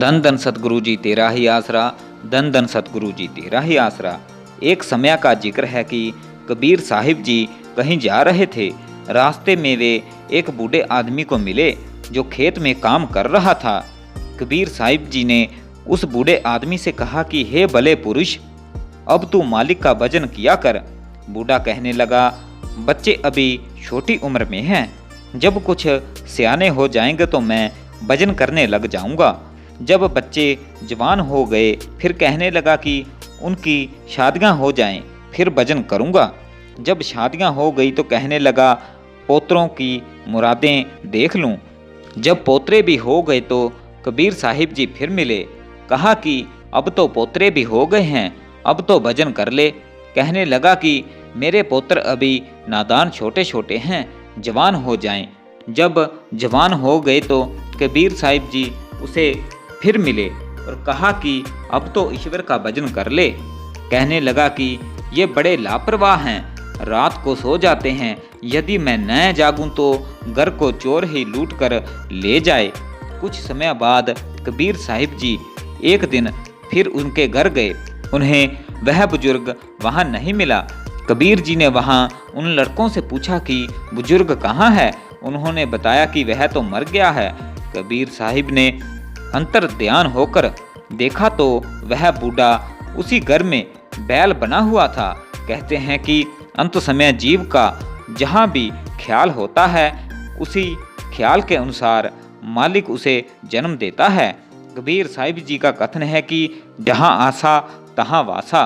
धन धन सतगुरु जी तेरा ही आसरा, धन धन सतगुरु जी तेरा ही आसरा। एक समय का जिक्र है कि कबीर साहिब जी कहीं जा रहे थे। रास्ते में वे एक बूढ़े आदमी को मिले जो खेत में काम कर रहा था। कबीर साहिब जी ने उस बूढ़े आदमी से कहा कि हे भले पुरुष, अब तू मालिक का भजन किया कर। बूढ़ा कहने लगा, बच्चे अभी छोटी उम्र में हैं, जब कुछ सियाने हो जाएंगे तो मैं भजन करने लग जाऊंगा। जब बच्चे जवान हो गए फिर कहने लगा कि उनकी शादियां हो जाएं, फिर भजन करूंगा। जब शादियां हो गई तो कहने लगा पोतरों की मुरादें देख लूं। जब पोतरे भी हो गए तो कबीर साहिब जी फिर मिले, कहा कि अब तो पोतरे भी हो गए हैं, अब तो भजन कर ले। कहने लगा कि मेरे पोत्र अभी नादान छोटे छोटे हैं, जवान हो जाएं। जब जवान हो गए तो कबीर साहिब जी उसे फिर मिले और कहा कि अब तो ईश्वर का भजन कर ले। कहने लगा कि ये बड़े लापरवाह हैं, रात को सो जाते हैं, यदि मैं न जागूं तो घर को चोर ही लूट कर ले जाए। कुछ समय बाद कबीर साहिब जी एक दिन फिर उनके घर गए। उन्हें वह बुजुर्ग वहां नहीं मिला। कबीर जी ने वहां उन लड़कों से पूछा कि बुजुर्ग कहाँ है। उन्होंने बताया कि वह तो मर गया है। कबीर साहिब ने अंतर ध्यान होकर देखा तो वह बूढ़ा उसी घर में बैल बना हुआ था। कहते हैं कि अंत समय जीव का जहाँ भी ख्याल होता है उसी ख्याल के अनुसार मालिक उसे जन्म देता है। कबीर साहिब जी का कथन है कि जहाँ आसा तहाँ वासा,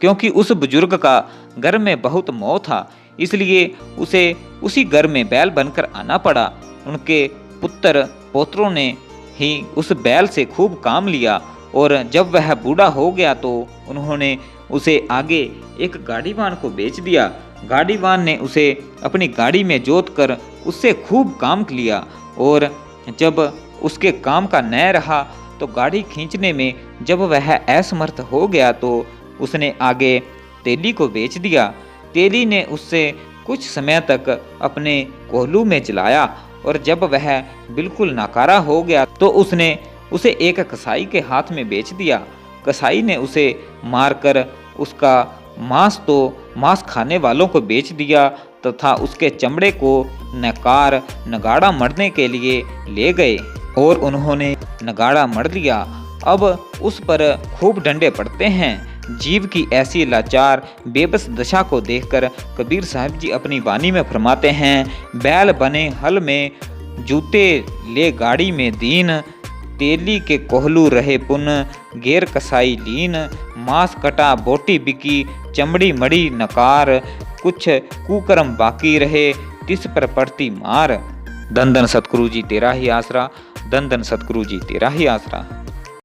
क्योंकि उस बुजुर्ग का घर में बहुत मोह था, इसलिए उसे उसी घर में बैल बनकर आना पड़ा। उनके पुत्र पोत्रों ने ही उस बैल से खूब काम लिया और जब वह बूढ़ा हो गया तो उन्होंने उसे आगे एक गाड़ीवान को बेच दिया। गाड़ीवान ने उसे अपनी गाड़ी में जोत कर उससे खूब काम लिया और जब उसके काम का न रहा तो गाड़ी खींचने में जब वह असमर्थ हो गया तो उसने आगे तेली को बेच दिया। तेली ने उससे कुछ समय तक अपने कोहलू में चलाया और जब वह बिल्कुल नाकारा हो गया तो उसने उसे एक कसाई के हाथ में बेच दिया। कसाई ने उसे मारकर उसका मांस खाने वालों को बेच दिया तथा उसके चमड़े को नकार नगाड़ा मढ़ने के लिए ले गए और उन्होंने नगाड़ा मढ़ लिया। अब उस पर खूब डंडे पड़ते हैं। जीव की ऐसी लाचार बेबस दशा को देखकर कबीर साहिब जी अपनी वाणी में फरमाते हैं, बैल बने हल में, जूते ले गाड़ी में दीन, तेली के कोहलू रहे पुन, गेर कसाई लीन, मांस कटा बोटी बिकी, चमड़ी मड़ी नकार, कुछ कुकर्म बाकी रहे, तिस पर पड़ती मार। धन धन सतगुरु जी तेरा ही आसरा, धन धन सतगुरु जी तेरा ही आसरा।